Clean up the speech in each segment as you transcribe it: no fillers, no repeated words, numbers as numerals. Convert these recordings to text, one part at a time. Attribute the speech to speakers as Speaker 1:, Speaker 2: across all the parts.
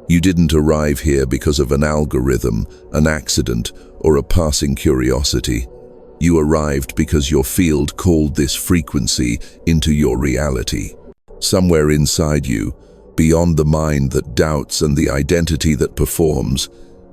Speaker 1: You didn't arrive here because of an algorithm, an accident, or a passing curiosity. You arrived because your field called this frequency into your reality. Somewhere inside you, beyond the mind that doubts and the identity that performs,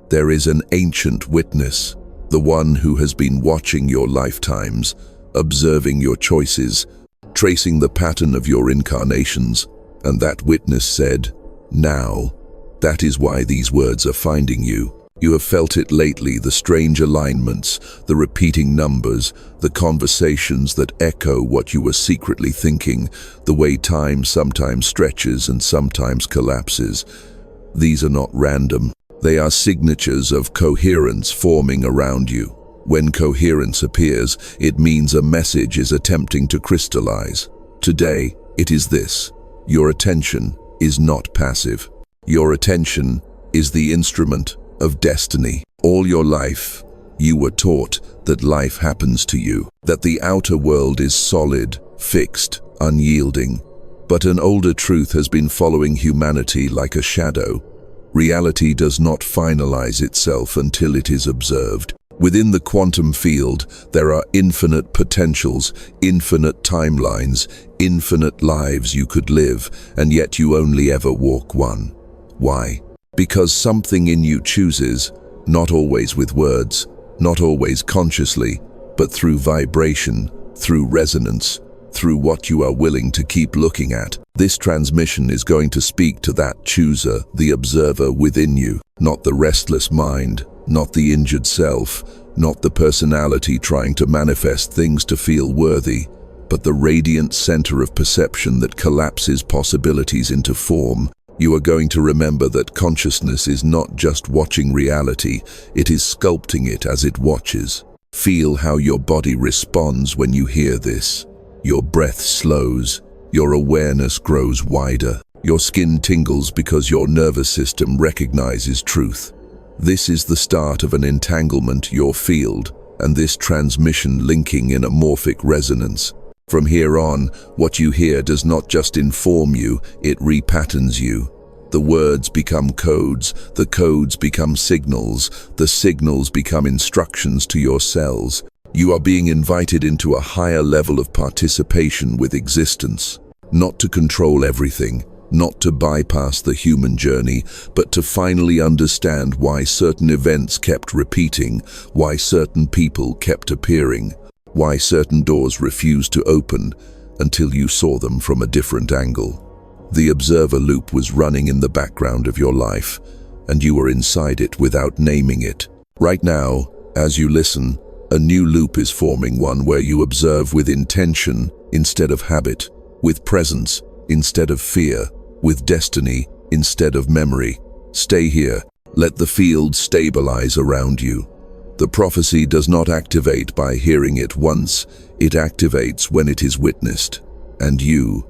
Speaker 1: there is an ancient witness, the one who has been watching your lifetimes, observing your choices, tracing the pattern of your incarnations. And that witness said, "Now." That is why these words are finding you. You have felt it lately, the strange alignments, the repeating numbers, the conversations that echo what you were secretly thinking, the way time sometimes stretches and sometimes collapses. These are not random. They are signatures of coherence forming around you. When coherence appears, it means a message is attempting to crystallize. Today, it is this: your attention is not passive. Your attention is the instrument of destiny. All your life, you were taught that life happens to you, that the outer world is solid, fixed, unyielding. But an older truth has been following humanity like a shadow. Reality does not finalize itself until it is observed. Within the quantum field, there are infinite potentials, infinite timelines, infinite lives you could live, and yet you only ever walk one. Why? Because something in you chooses, not always with words, not always consciously, but through vibration, through resonance, through what you are willing to keep looking at. This transmission is going to speak to that chooser, the observer within you, not the restless mind, not the injured self, not the personality trying to manifest things to feel worthy, but the radiant center of perception that collapses possibilities into form. You are going to remember that consciousness is not just watching reality, it is sculpting it as it watches. Feel how your body responds when you hear this. Your breath slows, your awareness grows wider, your skin tingles because your nervous system recognizes truth. This is the start of an entanglement, your field, and this transmission linking in a morphic resonance. From here on, what you hear does not just inform you, it repatterns you. The words become codes, the codes become signals, the signals become instructions to your cells. You are being invited into a higher level of participation with existence, not to control everything, not to bypass the human journey, but to finally understand why certain events kept repeating, why certain people kept appearing, why certain doors refused to open until you saw them from a different angle. The observer loop was running in the background of your life, and you were inside it without naming it. Right now, as you listen, a new loop is forming, one where you observe with intention instead of habit, with presence instead of fear, with destiny instead of memory. Stay here. Let the field stabilize around you. The prophecy does not activate by hearing it once, it activates when it is witnessed. And you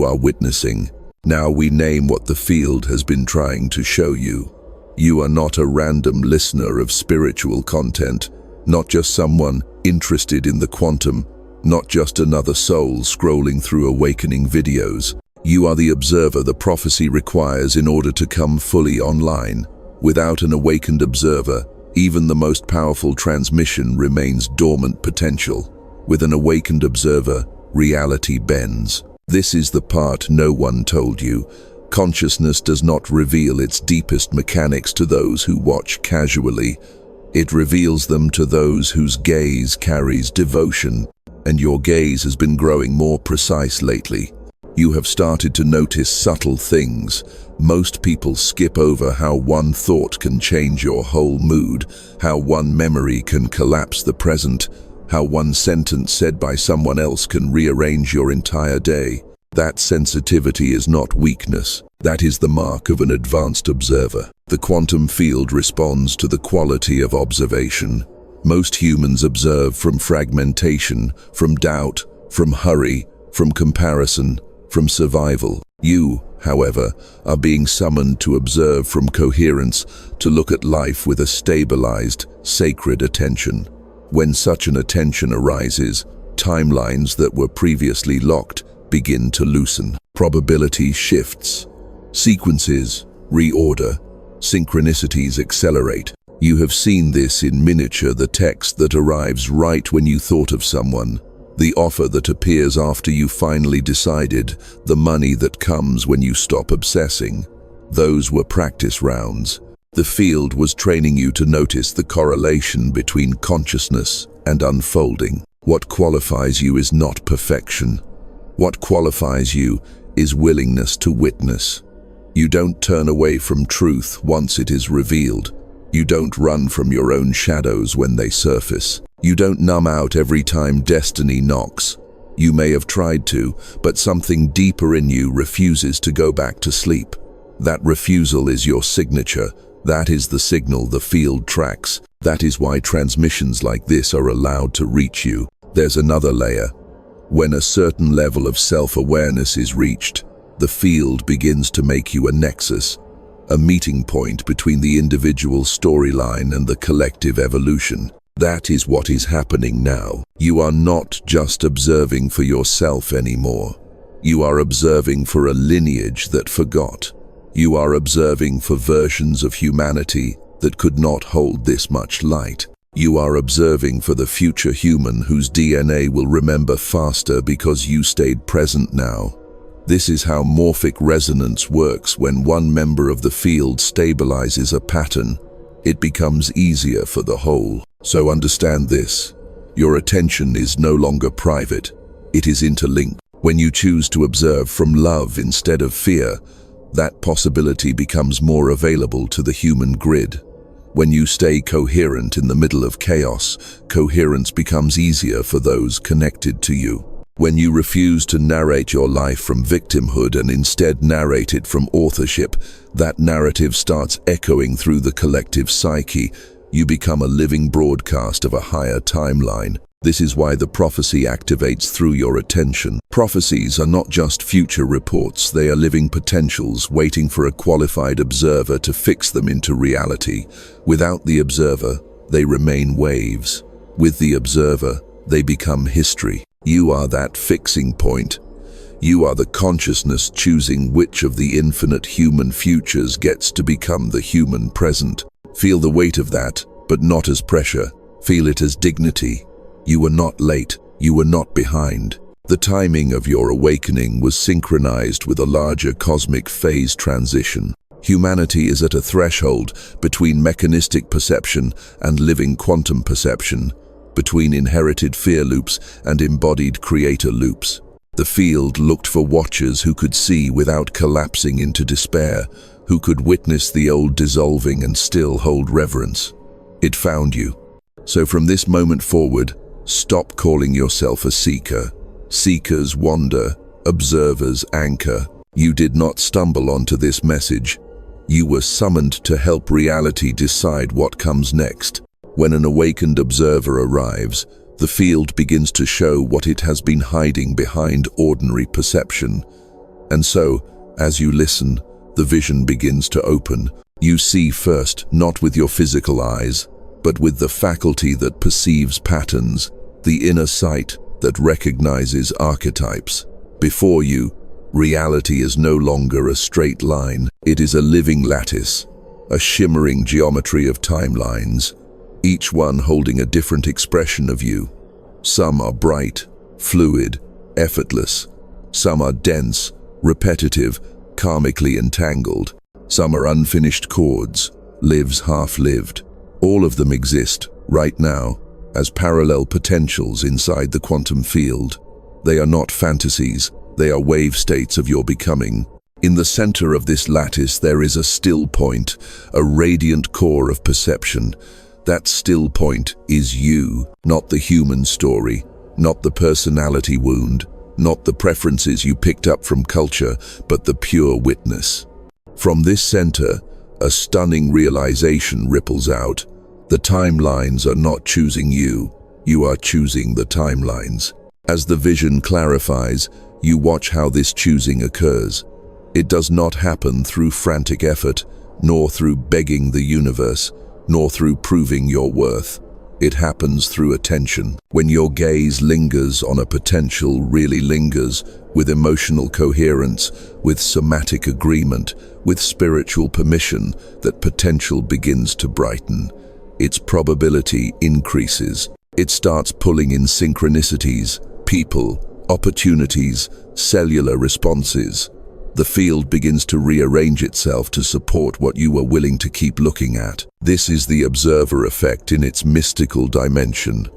Speaker 1: are witnessing. Now we name what the field has been trying to show you. You are not a random listener of spiritual content, not just someone interested in the quantum, not just another soul scrolling through awakening videos. You are the observer the prophecy requires in order to come fully online. Without an awakened observer, even the most powerful transmission remains dormant potential. With an awakened observer, reality bends. This is the part no one told you. Consciousness does not reveal its deepest mechanics to those who watch casually. It reveals them to those whose gaze carries devotion. And your gaze has been growing more precise lately. You have started to notice subtle things. Most people skip over how one thought can change your whole mood, how one memory can collapse the present, how one sentence said by someone else can rearrange your entire day. That sensitivity is not weakness. That is the mark of an advanced observer. The quantum field responds to the quality of observation. Most humans observe from fragmentation, from doubt, from hurry, from comparison, from survival. You, however, are being summoned to observe from coherence, to look at life with a stabilized, sacred attention. When such an attention arises, timelines that were previously locked begin to loosen. Probability shifts. Sequences reorder. Synchronicities accelerate. You have seen this in miniature, the text that arrives right when you thought of someone, the offer that appears after you finally decided, the money that comes when you stop obsessing. Those were practice rounds. The field was training you to notice the correlation between consciousness and unfolding. What qualifies you is not perfection. What qualifies you is willingness to witness. You don't turn away from truth once it is revealed. You don't run from your own shadows when they surface. You don't numb out every time destiny knocks. You may have tried to, but something deeper in you refuses to go back to sleep. That refusal is your signature. That is the signal the field tracks. That is why transmissions like this are allowed to reach you. There's another layer. When a certain level of self-awareness is reached, the field begins to make you a nexus, a meeting point between the individual storyline and the collective evolution. That is what is happening now. You are not just observing for yourself anymore. You are observing for a lineage that forgot. You are observing for versions of humanity that could not hold this much light. You are observing for the future human whose DNA will remember faster because you stayed present now. This is how morphic resonance works. When one member of the field stabilizes a pattern, it becomes easier for the whole. So understand this. Your attention is no longer private. It is interlinked. When you choose to observe from love instead of fear, that possibility becomes more available to the human grid. When you stay coherent in the middle of chaos, coherence becomes easier for those connected to you. When you refuse to narrate your life from victimhood and instead narrate it from authorship, that narrative starts echoing through the collective psyche. You become a living broadcast of a higher timeline. This is why the prophecy activates through your attention. Prophecies are not just future reports, they are living potentials waiting for a qualified observer to fix them into reality. Without the observer, they remain waves. With the observer, they become history. You are that fixing point. You are the consciousness choosing which of the infinite human futures gets to become the human present. Feel the weight of that, but not as pressure. Feel it as dignity. You were not late. You were not behind. The timing of your awakening was synchronized with a larger cosmic phase transition. Humanity is at a threshold between mechanistic perception and living quantum perception, between inherited fear loops and embodied creator loops. The field looked for watchers who could see without collapsing into despair, who could witness the old dissolving and still hold reverence. It found you. So from this moment forward, stop calling yourself a seeker. Seekers wander, observers anchor. You did not stumble onto this message. You were summoned to help reality decide what comes next. When an awakened observer arrives, the field begins to show what it has been hiding behind ordinary perception. And so, as you listen, the vision begins to open. You see first, not with your physical eyes, but with the faculty that perceives patterns, the inner sight that recognizes archetypes. Before you, reality is no longer a straight line. It is a living lattice, a shimmering geometry of timelines, each one holding a different expression of you. Some are bright, fluid, effortless. Some are dense, repetitive, karmically entangled. Some are unfinished chords, lives half-lived. All of them exist, right now, as parallel potentials inside the quantum field. They are not fantasies, they are wave states of your becoming. In the center of this lattice there is a still point, a radiant core of perception. That still point is you, not the human story, not the personality wound, not the preferences you picked up from culture, but the pure witness. From this center, a stunning realization ripples out. The timelines are not choosing you, you are choosing the timelines. As the vision clarifies, you watch how this choosing occurs. It does not happen through frantic effort, nor through begging the universe, nor through proving your worth. It happens through attention. When your gaze lingers on a potential, really lingers, with emotional coherence, with somatic agreement, with spiritual permission, that potential begins to brighten. Its probability increases. It starts pulling in synchronicities, people, opportunities, cellular responses. The field begins to rearrange itself to support what you are willing to keep looking at. This is the observer effect in its mystical dimension.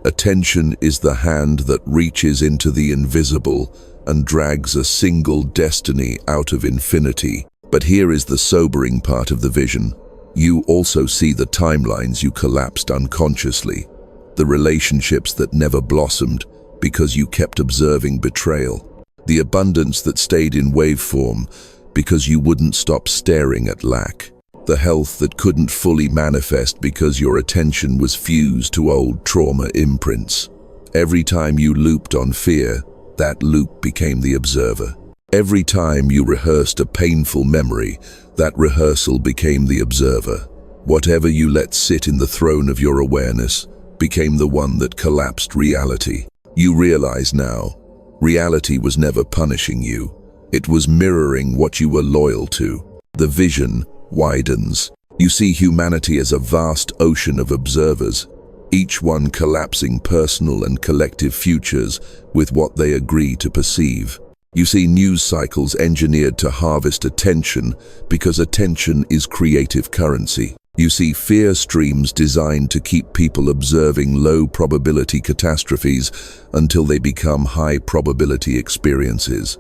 Speaker 1: Attention is the hand that reaches into the invisible and drags a single destiny out of infinity. But here is the sobering part of the vision. You also see the timelines you collapsed unconsciously, the relationships that never blossomed because you kept observing betrayal, the abundance that stayed in waveform because you wouldn't stop staring at lack, the health that couldn't fully manifest because your attention was fused to old trauma imprints. Every time you looped on fear, that loop became the observer. Every time you rehearsed a painful memory, that rehearsal became the observer. Whatever you let sit in the throne of your awareness became the one that collapsed reality. You realize now, reality was never punishing you. It was mirroring what you were loyal to. The vision widens. You see humanity as a vast ocean of observers, each one collapsing personal and collective futures with what they agree to perceive. You see news cycles engineered to harvest attention because attention is creative currency. You see fear streams designed to keep people observing low-probability catastrophes until they become high-probability experiences.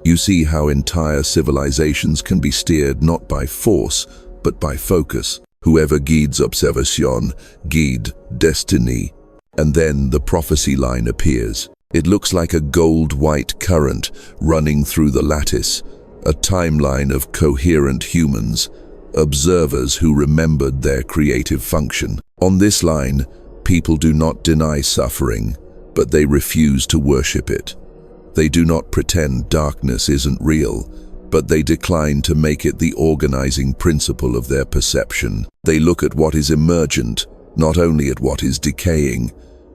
Speaker 1: You see how entire civilizations can be steered not by force, but by focus. Whoever guides observation, guide destiny. And then the prophecy line appears. It looks like a gold-white current running through the lattice, a timeline of coherent humans, observers who remembered their creative function. On this line, people do not deny suffering, but they refuse to worship it. They do not pretend darkness isn't real, but they decline to make it the organizing principle of their perception. They look at what is emergent, not only at what is decaying.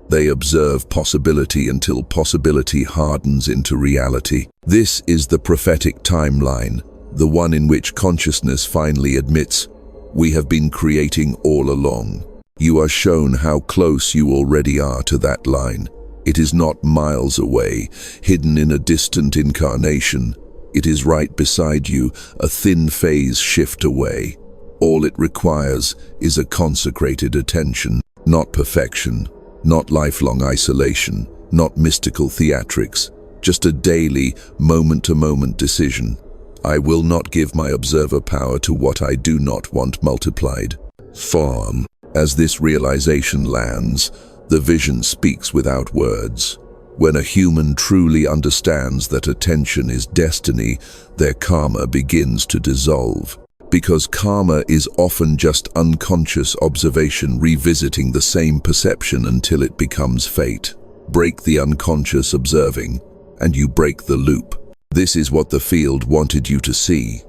Speaker 1: They observe possibility until possibility hardens into reality. This is the prophetic timeline, the one in which consciousness finally admits, we have been creating all along. You are shown how close you already are to that line. It is not miles away, hidden in a distant incarnation. It is right beside you, a thin phase shift away. All it requires is a consecrated attention, not perfection, not lifelong isolation, not mystical theatrics, just a daily, moment-to-moment decision. I will not give my observer power to what I do not want multiplied. Fawn. As this realization lands, the vision speaks without words. When a human truly understands that attention is destiny, their karma begins to dissolve. Because karma is often just unconscious observation revisiting the same perception until it becomes fate. Break the unconscious observing, and you break the loop. This is what the field wanted you to see.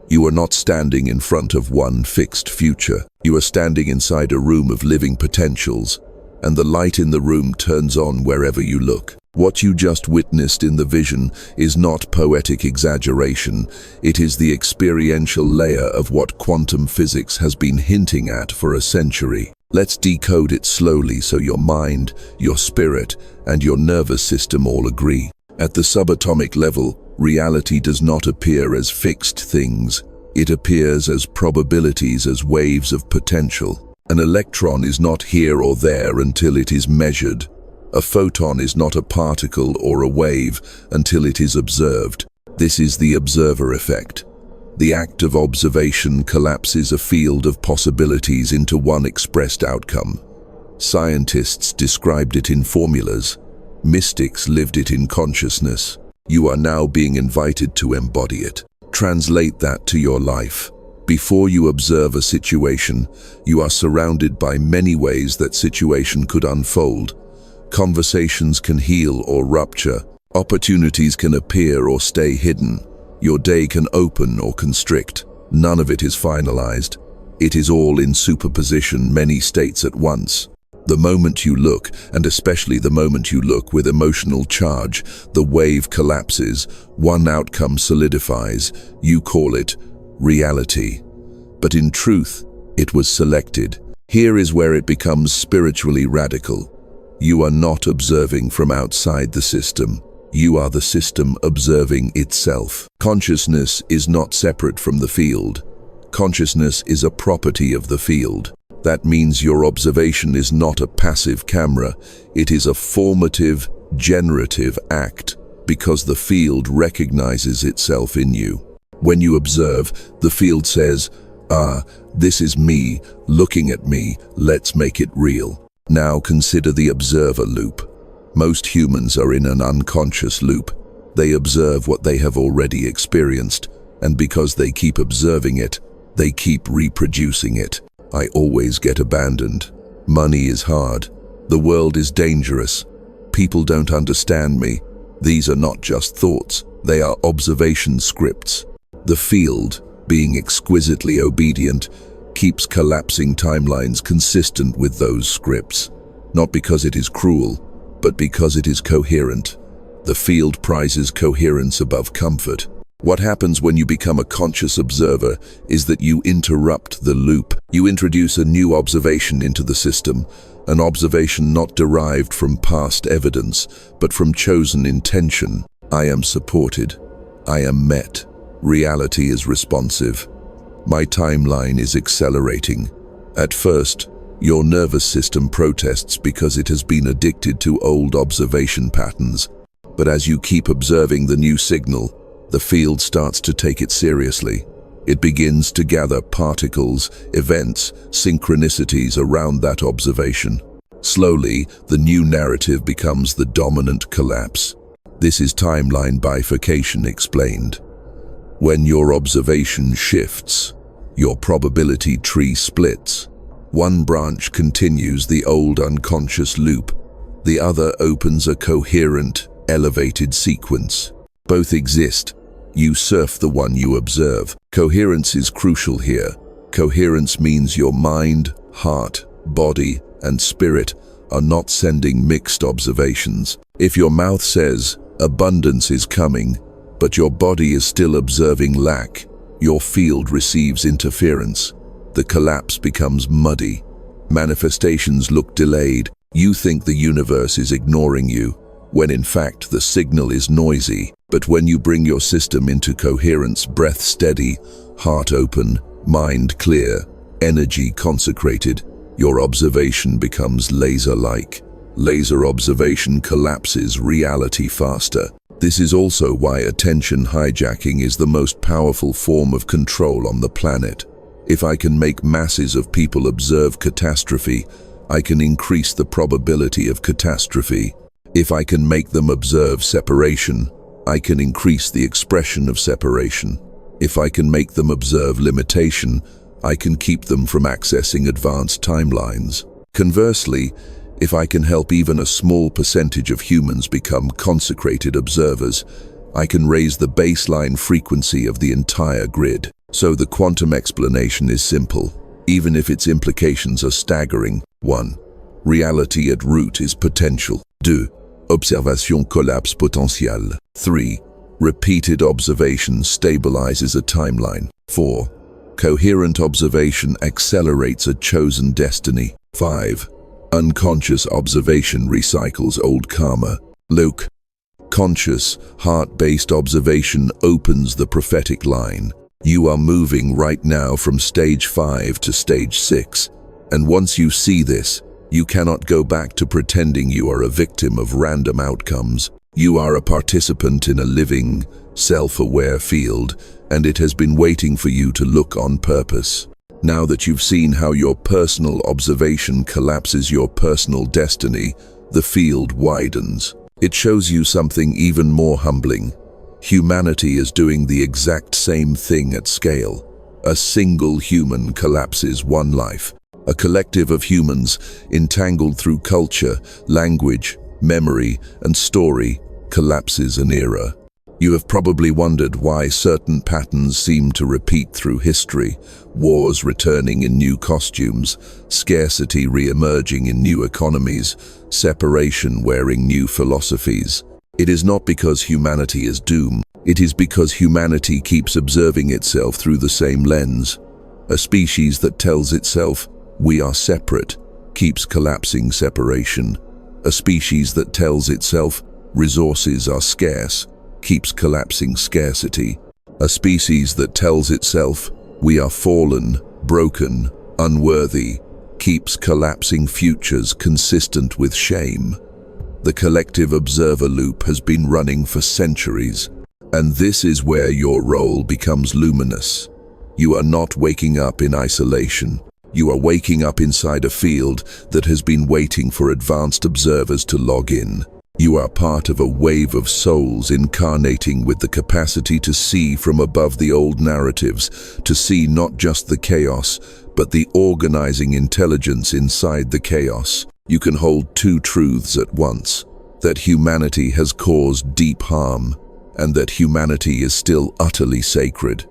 Speaker 1: You are not standing in front of one fixed future. You are standing inside a room of living potentials, and the light in the room turns on wherever you look. What you just witnessed in the vision is not poetic exaggeration. It is the experiential layer of what quantum physics has been hinting at for a century. Let's decode it slowly so your mind, your spirit, and your nervous system all agree. At the subatomic level, reality does not appear as fixed things. It appears as probabilities, as waves of potential. An electron is not here or there until it is measured. A photon is not a particle or a wave until it is observed. This is the observer effect. The act of observation collapses a field of possibilities into one expressed outcome. Scientists described it in formulas. Mystics lived it in consciousness. You are now being invited to embody it. Translate that to your life. Before you observe a situation, you are surrounded by many ways that situation could unfold. Conversations can heal or rupture. Opportunities can appear or stay hidden. Your day can open or constrict. None of it is finalized. It is all in superposition, many states at once. The moment you look, and especially the moment you look with emotional charge, the wave collapses, one outcome solidifies. You call it reality. But in truth, it was selected. Here is where it becomes spiritually radical. You are not observing from outside the system. You are the system observing itself. Consciousness is not separate from the field. Consciousness is a property of the field. That means your observation is not a passive camera. It is a formative, generative act because the field recognizes itself in you. When you observe, the field says, this is me, looking at me, let's make it real. Now consider the observer loop. Most humans are in an unconscious loop. They observe what they have already experienced, and because they keep observing it, they keep reproducing it. I always get abandoned. Money is hard. The world is dangerous. People don't understand me. These are not just thoughts. They are observation scripts. The field, being exquisitely obedient, keeps collapsing timelines consistent with those scripts. Not because it is cruel, but because it is coherent. The field prizes coherence above comfort. What happens when you become a conscious observer is that you interrupt the loop. You introduce a new observation into the system, an observation not derived from past evidence, but from chosen intention. I am supported. I am met. Reality is responsive. My timeline is accelerating. At first, your nervous system protests because it has been addicted to old observation patterns. But as you keep observing the new signal, the field starts to take it seriously. It begins to gather particles, events, synchronicities around that observation. Slowly, the new narrative becomes the dominant collapse. This is timeline bifurcation explained. When your observation shifts, your probability tree splits. One branch continues the old unconscious loop. The other opens a coherent, elevated sequence. Both exist. You surf the one you observe. Coherence is crucial here. Coherence means your mind, heart, body, and spirit are not sending mixed observations. If your mouth says, abundance is coming, but your body is still observing lack, your field receives interference. The collapse becomes muddy. Manifestations look delayed. You think the universe is ignoring you, when in fact the signal is noisy. But when you bring your system into coherence, breath steady, heart open, mind clear, energy consecrated, your observation becomes laser-like. Laser observation collapses reality faster. This is also why attention hijacking is the most powerful form of control on the planet. If I can make masses of people observe catastrophe, I can increase the probability of catastrophe. If I can make them observe separation, I can increase the expression of separation. If I can make them observe limitation, I can keep them from accessing advanced timelines. Conversely, if I can help even a small percentage of humans become consecrated observers, I can raise the baseline frequency of the entire grid. So the quantum explanation is simple, even if its implications are staggering. 1. Reality at root is potential. 2. Observation collapse potential. 3. Repeated observation stabilizes a timeline. 4. Coherent observation accelerates a chosen destiny. 5. Unconscious observation recycles old karma. Luke. Conscious, heart-based observation opens the prophetic line. You are moving right now from stage 5 to stage 6, and once you see this, you cannot go back to pretending you are a victim of random outcomes. You are a participant in a living, self-aware field, and it has been waiting for you to look on purpose. Now that you've seen how your personal observation collapses your personal destiny, the field widens. It shows you something even more humbling. Humanity is doing the exact same thing at scale. A single human collapses one life. A collective of humans, entangled through culture, language, memory, and story, collapses an era. You have probably wondered why certain patterns seem to repeat through history, wars returning in new costumes, scarcity re-emerging in new economies, separation wearing new philosophies. It is not because humanity is doomed, it is because humanity keeps observing itself through the same lens. A species that tells itself, "We are separate," keeps collapsing separation. A species that tells itself, "Resources are scarce," keeps collapsing scarcity. A species that tells itself, "We are fallen, broken, unworthy," keeps collapsing futures consistent with shame. The collective observer loop has been running for centuries, and this is where your role becomes luminous. You are not waking up in isolation. You are waking up inside a field that has been waiting for advanced observers to log in. You are part of a wave of souls incarnating with the capacity to see from above the old narratives, to see not just the chaos, but the organizing intelligence inside the chaos. You can hold two truths at once: that humanity has caused deep harm, and that humanity is still utterly sacred.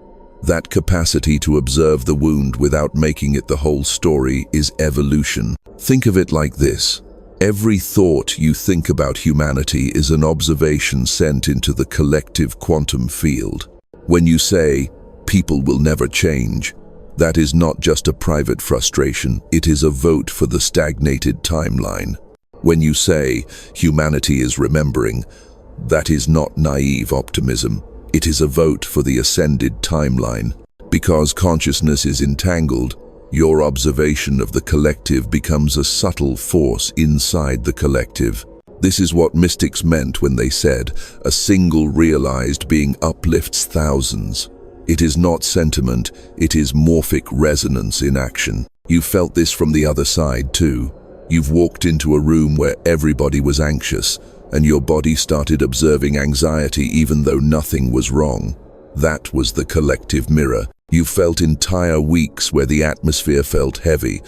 Speaker 1: That capacity to observe the wound without making it the whole story is evolution. Think of it like this. Every thought you think about humanity is an observation sent into the collective quantum field. When you say, "People will never change," that is not just a private frustration, it is a vote for the stagnated timeline. When you say, "Humanity is remembering," that is not naive optimism, it is a vote for the ascended timeline. Because consciousness is entangled, your observation of the collective becomes a subtle force inside the collective. This is what mystics meant when they said, "A single realized being uplifts thousands." It is not sentiment, it is morphic resonance in action. You felt this from the other side too. You've walked into a room where everybody was anxious, and your body started observing anxiety even though nothing was wrong. That was the collective mirror. You felt entire weeks where the atmosphere felt heavy,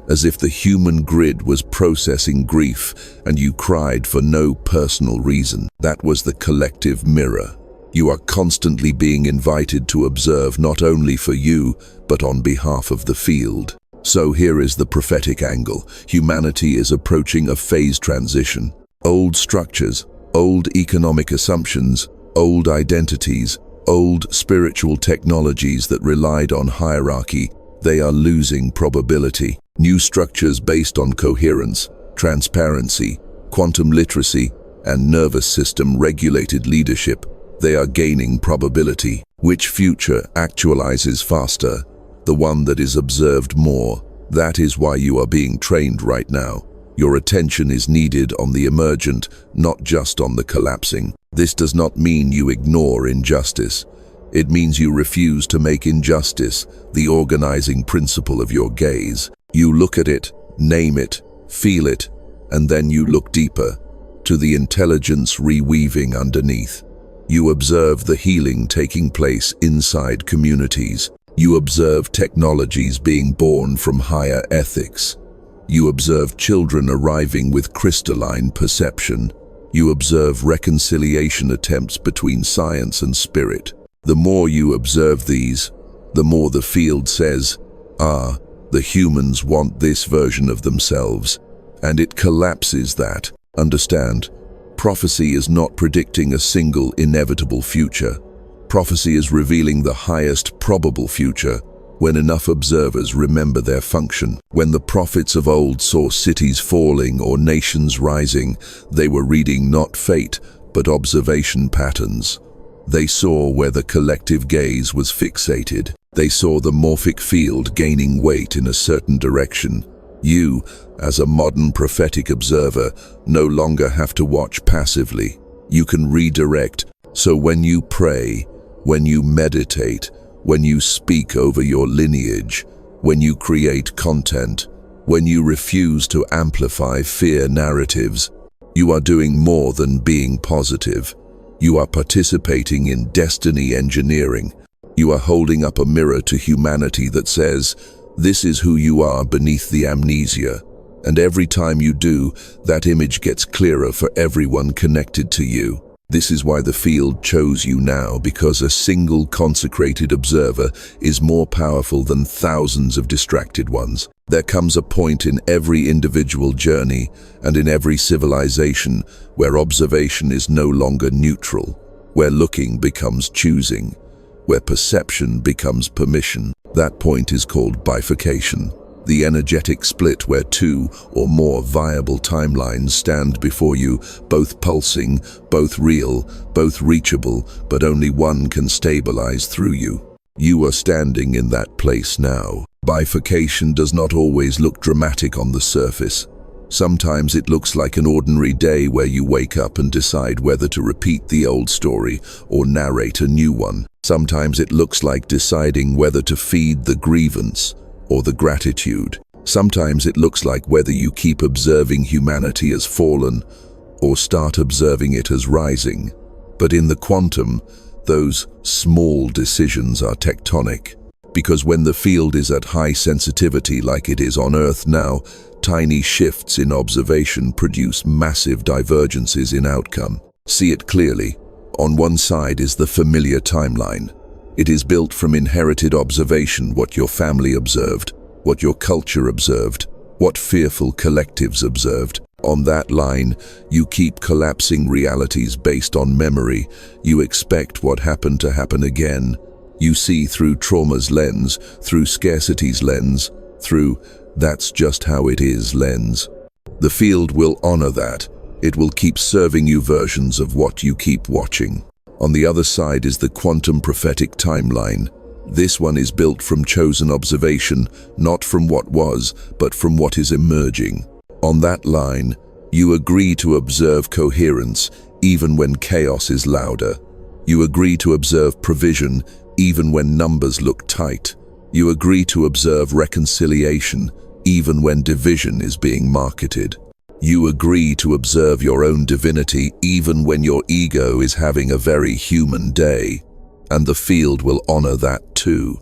Speaker 1: as if the human grid was processing grief, and you cried for no personal reason. That was the collective mirror. You are constantly being invited to observe not only for you, but on behalf of the field. So here is the prophetic angle. Humanity is approaching a phase transition. Old structures, old economic assumptions, old identities, old spiritual technologies that relied on hierarchy, they are losing probability. New structures based on coherence, transparency, quantum literacy, and nervous system regulated leadership, they are gaining probability. Which future actualizes faster? The one that is observed more. That is why you are being trained right now. Your attention is needed on the emergent, not just on the collapsing. This does not mean you ignore injustice. It means you refuse to make injustice the organizing principle of your gaze. You look at it, name it, feel it, and then you look deeper, to the intelligence reweaving underneath. You observe the healing taking place inside communities. You observe technologies being born from higher ethics. You observe children arriving with crystalline perception. You observe reconciliation attempts between science and spirit. The more you observe these, the more the field says, the humans want this version of themselves. And it collapses that. Understand, prophecy is not predicting a single inevitable future. Prophecy is revealing the highest probable future, when enough observers remember their function. When the prophets of old saw cities falling or nations rising, they were reading not fate, but observation patterns. They saw where the collective gaze was fixated. They saw the morphic field gaining weight in a certain direction. You, as a modern prophetic observer, no longer have to watch passively. You can redirect. So when you pray, when you meditate, when you speak over your lineage, when you create content, when you refuse to amplify fear narratives, you are doing more than being positive. You are participating in destiny engineering. You are holding up a mirror to humanity that says, "This is who you are beneath the amnesia." And every time you do, that image gets clearer for everyone connected to you. This is why the field chose you now, because a single consecrated observer is more powerful than thousands of distracted ones. There comes a point in every individual journey and in every civilization where observation is no longer neutral, where looking becomes choosing, where perception becomes permission. That point is called bifurcation, the energetic split where two or more viable timelines stand before you, both pulsing, both real, both reachable, but only one can stabilize through you. You are standing in that place now. Bifurcation does not always look dramatic on the surface. Sometimes it looks like an ordinary day where you wake up and decide whether to repeat the old story or narrate a new one. Sometimes it looks like deciding whether to feed the grievance or the gratitude. Sometimes it looks like whether you keep observing humanity as fallen or start observing it as rising. But in the quantum, those small decisions are tectonic. Because when the field is at high sensitivity like it is on Earth now, tiny shifts in observation produce massive divergences in outcome. See it clearly. On one side is the familiar timeline. It is built from inherited observation, what your family observed, what your culture observed, what fearful collectives observed. On that line, you keep collapsing realities based on memory. You expect what happened to happen again. You see through trauma's lens, through scarcity's lens, through "that's just how it is" lens. The field will honor that. It will keep serving you versions of what you keep watching. On the other side is the quantum prophetic timeline. This one is built from chosen observation, not from what was, but from what is emerging. On that line, you agree to observe coherence even when chaos is louder. You agree to observe provision even when numbers look tight. You agree to observe reconciliation even when division is being marketed. You agree to observe your own divinity even when your ego is having a very human day. And the field will honor that too.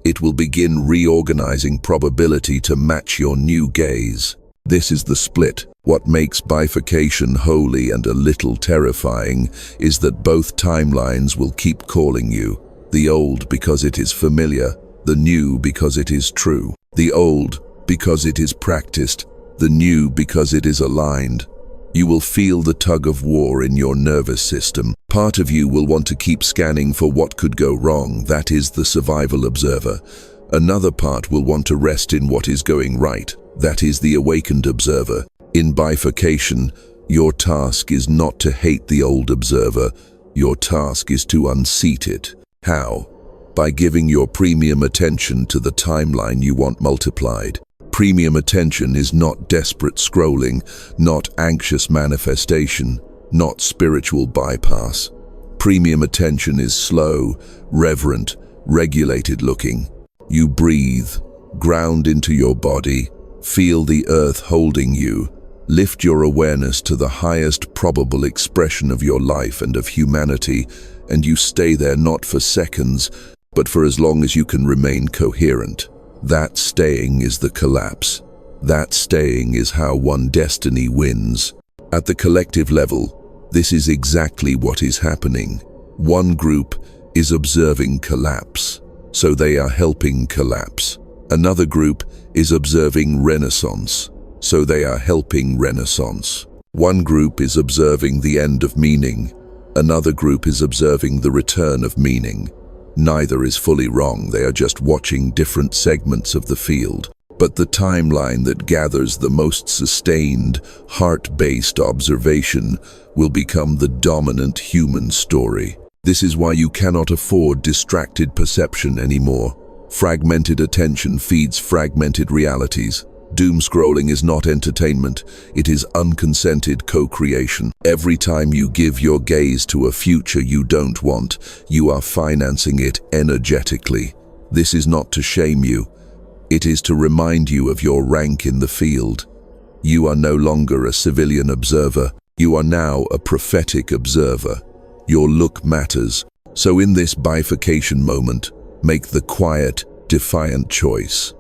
Speaker 1: It will begin reorganizing probability to match your new gaze. This is the split. What makes bifurcation holy and a little terrifying is that both timelines will keep calling you. The old because it is familiar, the new because it is true. The old because it is practiced, the new because it is aligned. You will feel the tug of war in your nervous system. Part of you will want to keep scanning for what could go wrong, that is the survival observer. Another part will want to rest in what is going right, that is the awakened observer. In bifurcation, your task is not to hate the old observer, your task is to unseat it. How? By giving your premium attention to the timeline you want multiplied. Premium attention is not desperate scrolling, not anxious manifestation, not spiritual bypass. Premium attention is slow, reverent, regulated looking. You breathe, ground into your body, feel the earth holding you, lift your awareness to the highest probable expression of your life and of humanity, and you stay there not for seconds, but for as long as you can remain coherent. That staying is the collapse. That staying is how one destiny wins. At the collective level, this is exactly what is happening. One group is observing collapse, so they are helping collapse. Another group is observing renaissance, so they are helping renaissance. One group is observing the end of meaning. Another group is observing the return of meaning. Neither is fully wrong, they are just watching different segments of the field. But the timeline that gathers the most sustained, heart-based observation will become the dominant human story. This is why you cannot afford distracted perception anymore. Fragmented attention feeds fragmented realities. Doom scrolling is not entertainment, it is unconsented co-creation. Every time you give your gaze to a future you don't want, you are financing it energetically. This is not to shame you, it is to remind you of your rank in the field. You are no longer a civilian observer, you are now a prophetic observer. Your look matters, so in this bifurcation moment, make the quiet, defiant choice.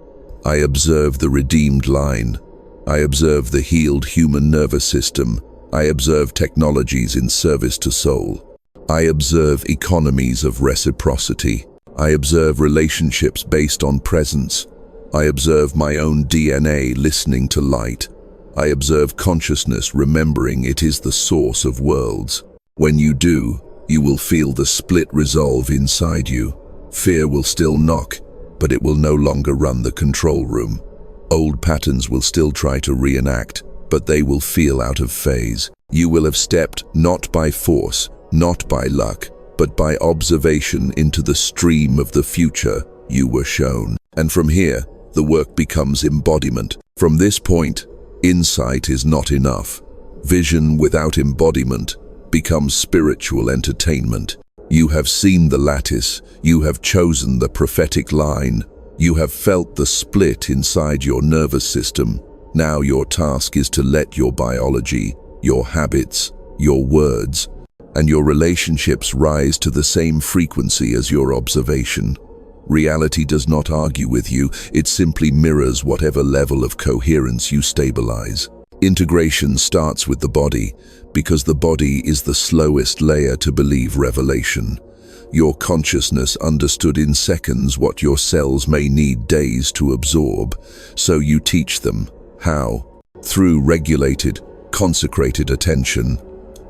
Speaker 1: I observe the redeemed line. I observe the healed human nervous system. I observe technologies in service to soul. I observe economies of reciprocity. I observe relationships based on presence. I observe my own DNA listening to light. I observe consciousness remembering it is the source of worlds. When you do, you will feel the split resolve inside you. Fear will still knock, but it will no longer run the control room. Old patterns will still try to reenact, but they will feel out of phase. You will have stepped not by force, not by luck, but by observation into the stream of the future you were shown. And from here, the work becomes embodiment. From this point, insight is not enough. Vision without embodiment becomes spiritual entertainment. You have seen the lattice, you have chosen the prophetic line, you have felt the split inside your nervous system. Now your task is to let your biology, your habits, your words, and your relationships rise to the same frequency as your observation. Reality does not argue with you, it simply mirrors whatever level of coherence you stabilize. Integration starts with the body, because the body is the slowest layer to believe revelation. Your consciousness understood in seconds what your cells may need days to absorb, so you teach them. How? Through regulated, consecrated attention.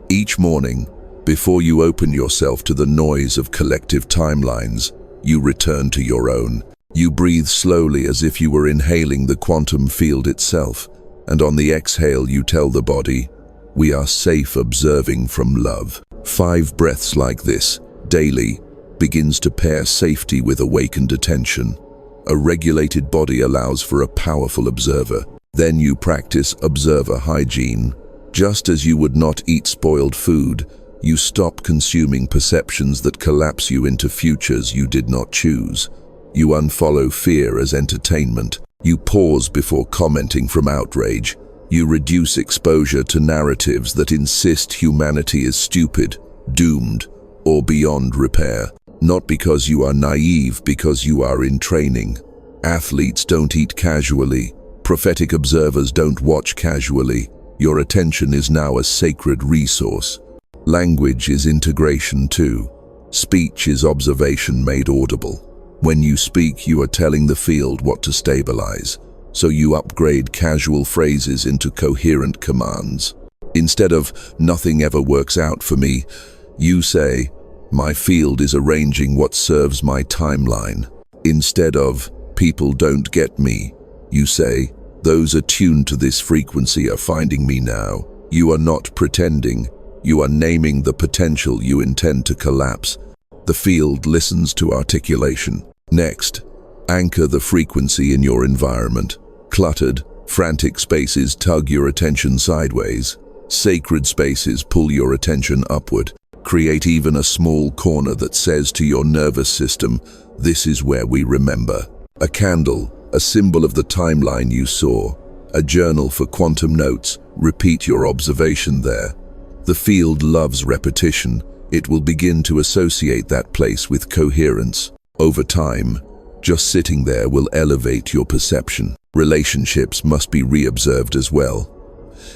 Speaker 1: Each morning, before you open yourself to the noise of collective timelines, you return to your own. You breathe slowly as if you were inhaling the quantum field itself, and on the exhale you tell the body, "We are safe observing from love." 5 breaths like this, daily, begins to pair safety with awakened attention. A regulated body allows for a powerful observer. Then you practice observer hygiene. Just as you would not eat spoiled food, you stop consuming perceptions that collapse you into futures you did not choose. You unfollow fear as entertainment. You pause before commenting from outrage. You reduce exposure to narratives that insist humanity is stupid, doomed, or beyond repair. Not because you are naive, because you are in training. Athletes don't eat casually. Prophetic observers don't watch casually. Your attention is now a sacred resource. Language is integration too. Speech is observation made audible. When you speak, you are telling the field what to stabilize, so you upgrade casual phrases into coherent commands. Instead of "nothing ever works out for me," you say, "My field is arranging what serves my timeline." Instead of "people don't get me," you say, "those attuned to this frequency are finding me now." You are not pretending, you are naming the potential you intend to collapse. The field listens to articulation. Next, anchor the frequency in your environment. Cluttered, frantic spaces tug your attention sideways. Sacred spaces pull your attention upward. Create even a small corner that says to your nervous system, "This is where we remember." A candle, a symbol of the timeline you saw. A journal for quantum notes, repeat your observation there. The field loves repetition. It will begin to associate that place with coherence. Over time, just sitting there will elevate your perception. Relationships must be reobserved as well.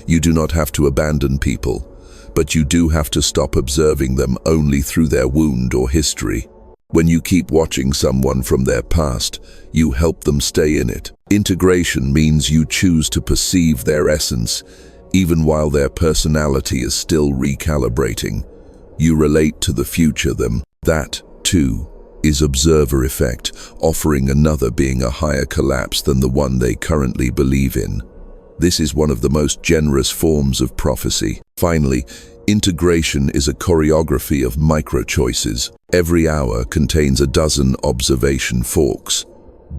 Speaker 1: You do not have to abandon people, but you do have to stop observing them only through their wound or history. When you keep watching someone from their past, you help them stay in it. Integration means you choose to perceive their essence, even while their personality is still recalibrating. You relate to the future them. That, too, is observer effect, offering another being a higher collapse than the one they currently believe in. This is one of the most generous forms of prophecy. Finally, integration is a choreography of micro-choices. Every hour contains a dozen observation forks.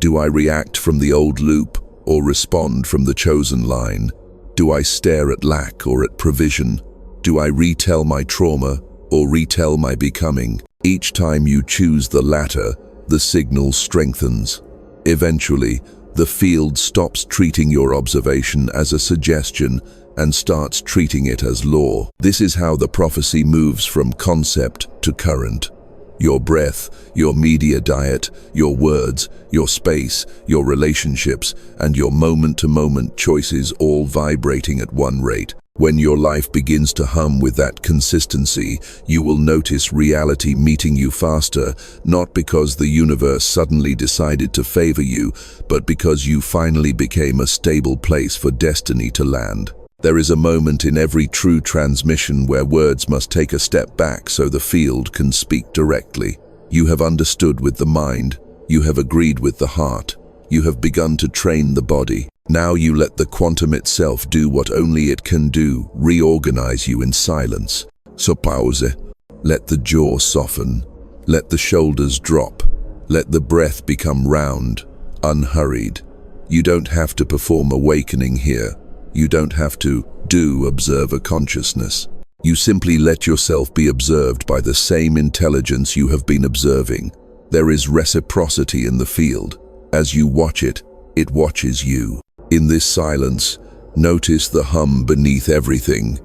Speaker 1: Do I react from the old loop or respond from the chosen line? Do I stare at lack or at provision? Do I retell my trauma or retell my becoming? Each time you choose the latter, the signal strengthens. Eventually, the field stops treating your observation as a suggestion and starts treating it as law. This is how the prophecy moves from concept to current. Your breath, your media diet, your words, your space, your relationships, and your moment-to-moment choices all vibrating at one rate. When your life begins to hum with that consistency, you will notice reality meeting you faster, not because the universe suddenly decided to favor you, but because you finally became a stable place for destiny to land. There is a moment in every true transmission where words must take a step back so the field can speak directly. You have understood with the mind, you have agreed with the heart, you have begun to train the body. Now you let the quantum itself do what only it can do, reorganize you in silence. So pause, let the jaw soften, let the shoulders drop, let the breath become round, unhurried. You don't have to perform awakening here. You don't have to do observer consciousness. You simply let yourself be observed by the same intelligence you have been observing. There is reciprocity in the field. As you watch it, it watches you. In this silence, notice the hum beneath everything.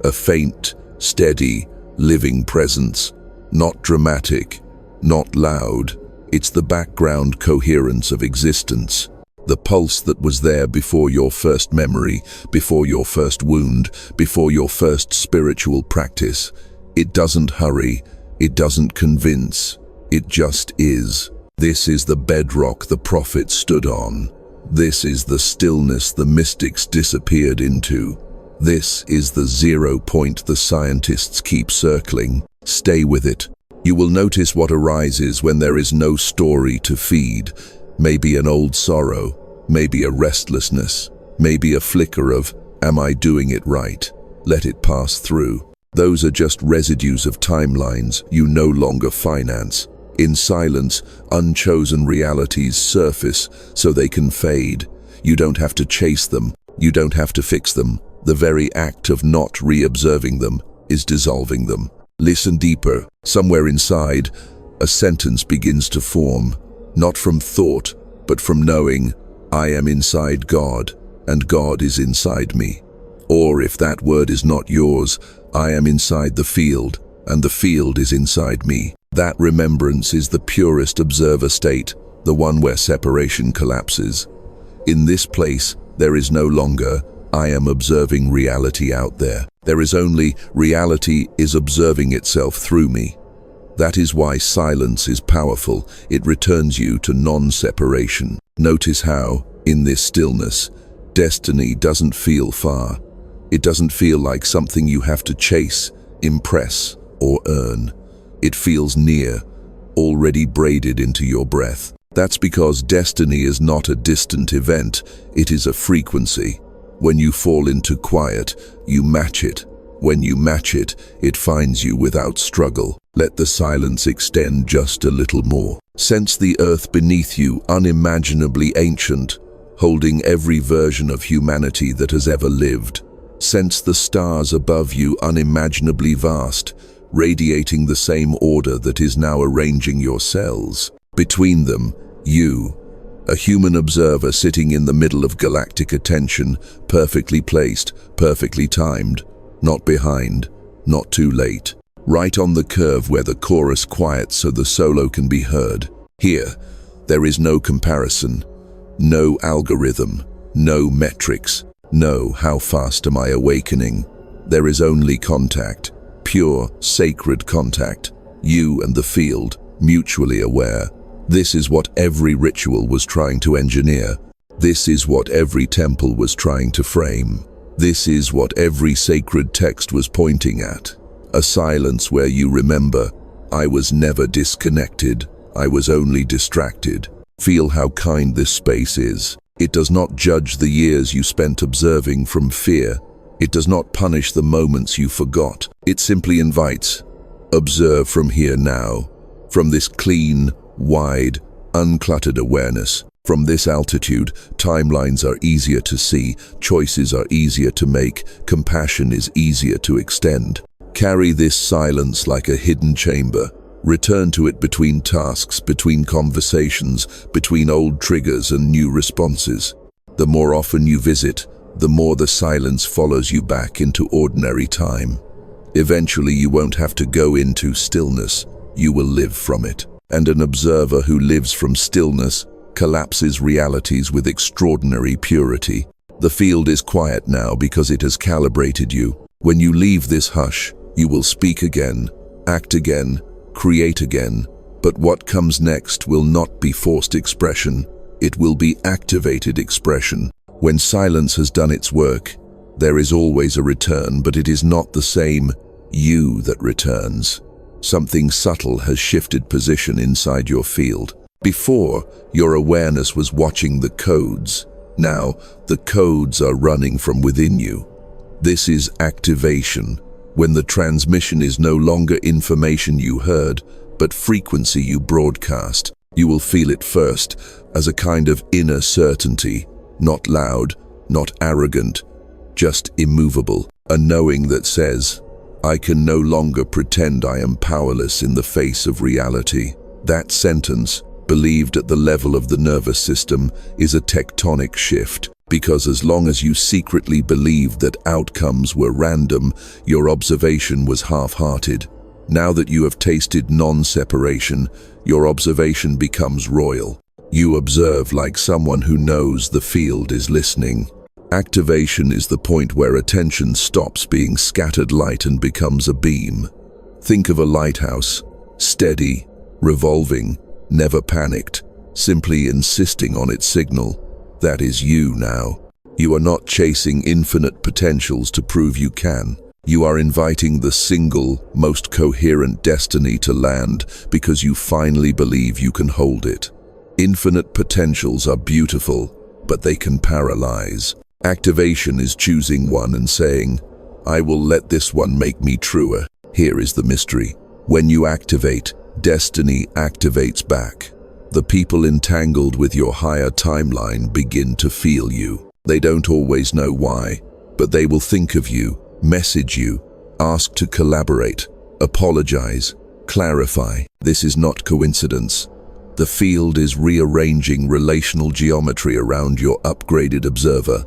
Speaker 1: A faint, steady, living presence. Not dramatic, not loud. It's the background coherence of existence. The pulse that was there before your first memory, before your first wound, before your first spiritual practice. It doesn't hurry, it doesn't convince, it just is. This is the bedrock the prophets stood on. This is the stillness the mystics disappeared into. This is the 0 point the scientists keep circling. Stay with it. You will notice what arises when there is no story to feed. Maybe an old sorrow, maybe a restlessness, maybe a flicker of, am I doing it right? Let it pass through. Those are just residues of timelines you no longer finance. In silence, unchosen realities surface so they can fade. You don't have to chase them. You don't have to fix them. The very act of not re-observing them is dissolving them. Listen deeper. Somewhere inside, a sentence begins to form, not from thought, but from knowing, I am inside God, and God is inside me. Or if that word is not yours, I am inside the field, and the field is inside me. That remembrance is the purest observer state, the one where separation collapses. In this place, there is no longer, I am observing reality out there. There is only, reality is observing itself through me. That is why silence is powerful. It returns you to non-separation. Notice how, in this stillness, destiny doesn't feel far. It doesn't feel like something you have to chase, impress, or earn. It feels near, already braided into your breath. That's because destiny is not a distant event, it is a frequency. When you fall into quiet, you match it. When you match it, it finds you without struggle. Let the silence extend just a little more. Sense the earth beneath you, unimaginably ancient, holding every version of humanity that has ever lived. Sense the stars above you, unimaginably vast, radiating the same order that is now arranging your cells. Between them, you, a human observer sitting in the middle of galactic attention, perfectly placed, perfectly timed, not behind, not too late, right on the curve where the chorus quiets so the solo can be heard. Here, there is no comparison, no algorithm, no metrics, no how fast am I awakening. There is only contact. Pure, sacred contact, you and the field, mutually aware. This is what every ritual was trying to engineer. This is what every temple was trying to frame. This is what every sacred text was pointing at. A silence where you remember, I was never disconnected, I was only distracted. Feel how kind this space is. It does not judge the years you spent observing from fear. It does not punish the moments you forgot. It simply invites, observe from here now, from this clean, wide, uncluttered awareness. From this altitude, timelines are easier to see, choices are easier to make, compassion is easier to extend. Carry this silence like a hidden chamber. Return to it between tasks, between conversations, between old triggers and new responses. The more often you visit, the more the silence follows you back into ordinary time. Eventually you won't have to go into stillness, you will live from it. And an observer who lives from stillness collapses realities with extraordinary purity. The field is quiet now because it has calibrated you. When you leave this hush, you will speak again, act again, create again. But what comes next will not be forced expression. It will be activated expression. When silence has done its work, there is always a return, but it is not the same you that returns. Something subtle has shifted position inside your field. Before, your awareness was watching the codes. Now, the codes are running from within you. This is activation, when the transmission is no longer information you heard, but frequency you broadcast. You will feel it first as a kind of inner certainty, not loud, not arrogant, just immovable, a knowing that says, I can no longer pretend I am powerless in the face of reality. That sentence, believed at the level of the nervous system, is a tectonic shift, because as long as you secretly believed that outcomes were random, your observation was half-hearted. Now that you have tasted non-separation, your observation becomes royal. You observe like someone who knows the field is listening. Activation is the point where attention stops being scattered light and becomes a beam. Think of a lighthouse, steady, revolving, never panicked, simply insisting on its signal. That is you now. You are not chasing infinite potentials to prove you can. You are inviting the single, most coherent destiny to land because you finally believe you can hold it. Infinite potentials are beautiful, but they can paralyze. Activation is choosing one and saying, I will let this one make me truer. Here is the mystery. When you activate, destiny activates back. The people entangled with your higher timeline begin to feel you. They don't always know why, but they will think of you, message you, ask to collaborate, apologize, clarify. This is not coincidence. The field is rearranging relational geometry around your upgraded observer.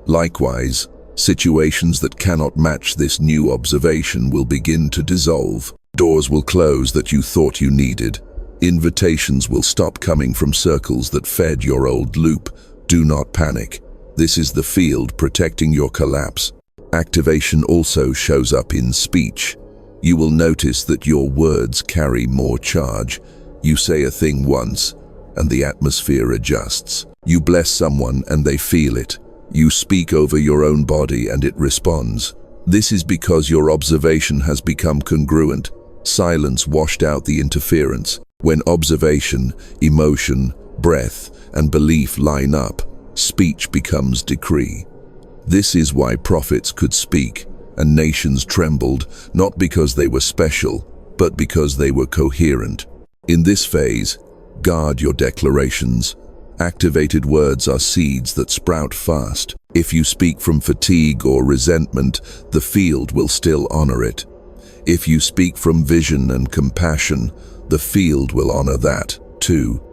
Speaker 1: Likewise, situations that cannot match this new observation will begin to dissolve. Doors will close that you thought you needed. Invitations will stop coming from circles that fed your old loop. Do not panic. This is the field protecting your collapse. Activation also shows up in speech. You will notice that your words carry more charge. You say a thing once, and the atmosphere adjusts. You bless someone and they feel it. You speak over your own body and it responds. This is because your observation has become congruent. Silence washed out the interference. When observation, emotion, breath, and belief line up, speech becomes decree. This is why prophets could speak and nations trembled, not because they were special, but because they were coherent. In this phase, guard your declarations. Activated words are seeds that sprout fast. If you speak from fatigue or resentment, the field will still honor it. If you speak from vision and compassion, the field will honor that too.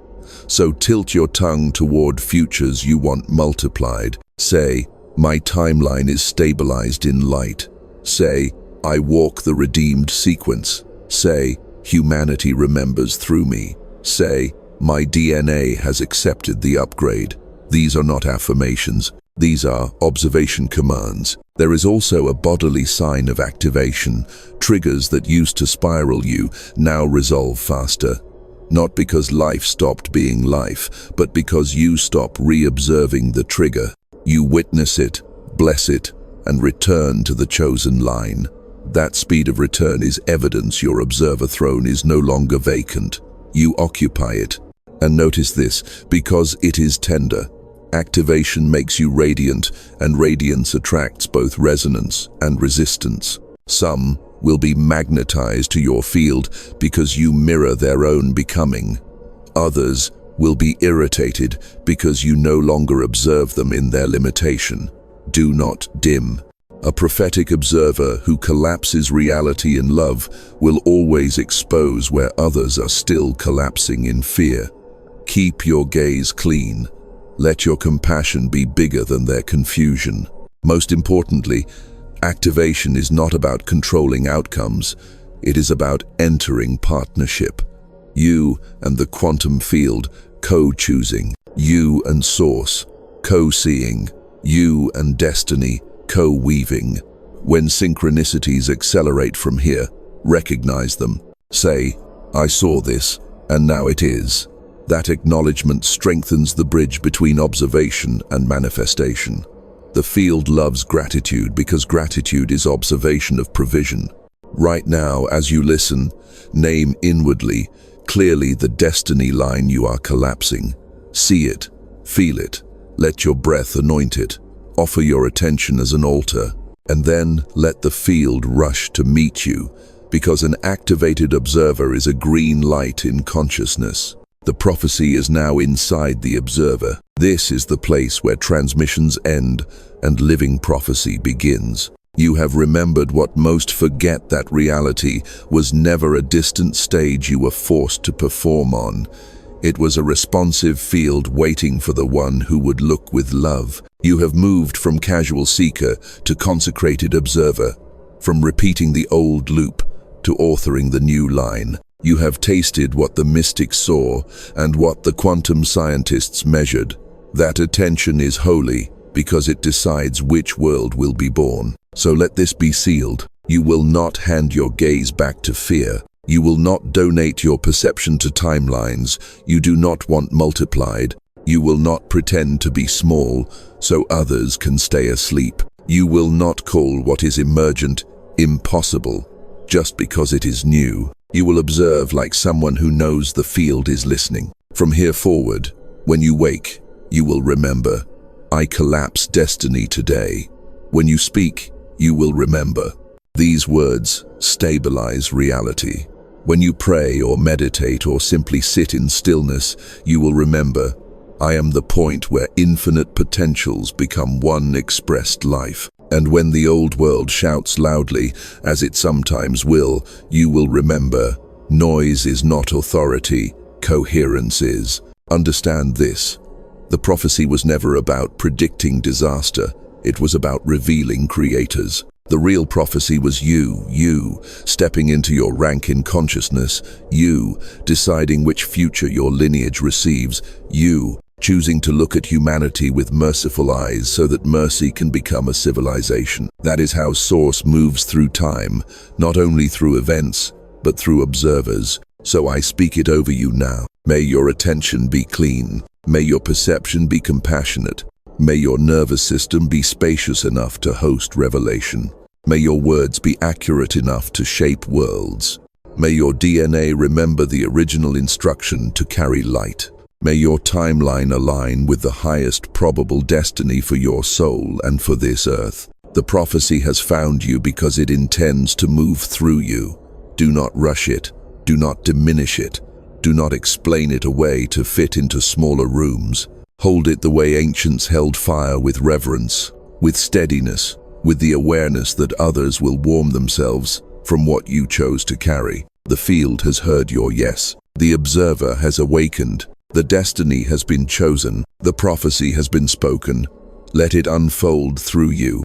Speaker 1: So tilt your tongue toward futures you want multiplied. Say, my timeline is stabilized in light. Say, I walk the redeemed sequence. Say, humanity remembers through me. Say, my DNA has accepted the upgrade. These are not affirmations. These are observation commands. There is also a bodily sign of activation. Triggers that used to spiral you now resolve faster. Not because life stopped being life, but because you stop re-observing the trigger. You witness it, bless it, and return to the chosen line. That speed of return is evidence your observer throne is no longer vacant. You occupy it. And notice this, because it is tender. Activation makes you radiant, and radiance attracts both resonance and resistance. Some will be magnetized to your field because you mirror their own becoming. Others will be irritated because you no longer observe them in their limitation. Do not dim. A prophetic observer who collapses reality in love will always expose where others are still collapsing in fear. Keep your gaze clean. Let your compassion be bigger than their confusion. Most importantly, activation is not about controlling outcomes. It is about entering partnership. You and the quantum field co-choosing. You and source co-seeing. You and destiny co-weaving. When synchronicities accelerate from here, recognize them. Say, I saw this, and now it is. That acknowledgement strengthens the bridge between observation and manifestation. The field loves gratitude because gratitude is observation of provision. Right now, as you listen, name inwardly, clearly the destiny line you are collapsing. See it, feel it, let your breath anoint it, offer your attention as an altar, and then let the field rush to meet you, because an activated observer is a green light in consciousness. The prophecy is now inside the observer. This is the place where transmissions end and living prophecy begins. You have remembered what most forget, that reality was never a distant stage you were forced to perform on. It was a responsive field waiting for the one who would look with love. You have moved from casual seeker to consecrated observer, from repeating the old loop to authoring the new line. You have tasted what the mystics saw and what the quantum scientists measured. That attention is holy because it decides which world will be born. So let this be sealed. You will not hand your gaze back to fear. You will not donate your perception to timelines you do not want multiplied. You will not pretend to be small so others can stay asleep. You will not call what is emergent impossible just because it is new. You will observe like someone who knows the field is listening. From here forward, when you wake, you will remember, I collapse destiny today. When you speak, you will remember. These words stabilize reality. When you pray or meditate or simply sit in stillness, you will remember, I am the point where infinite potentials become one expressed life. And when the old world shouts loudly, as it sometimes will, you will remember, noise is not authority, coherence is. Understand this. The prophecy was never about predicting disaster. It was about revealing creators. The real prophecy was you stepping into your rank in consciousness, you deciding which future your lineage receives, you choosing to look at humanity with merciful eyes so that mercy can become a civilization. That is how Source moves through time, not only through events, but through observers. So I speak it over you now. May your attention be clean. May your perception be compassionate. May your nervous system be spacious enough to host revelation. May your words be accurate enough to shape worlds. May your DNA remember the original instruction to carry light. May your timeline align with the highest probable destiny for your soul and for this earth. The prophecy has found you because it intends to move through you. Do not rush it. Do not diminish it. Do not explain it away to fit into smaller rooms. Hold it the way ancients held fire, with reverence, with steadiness, with the awareness that others will warm themselves from what you chose to carry. The field has heard your yes. The observer has awakened. The destiny has been chosen. The prophecy has been spoken. Let it unfold through you.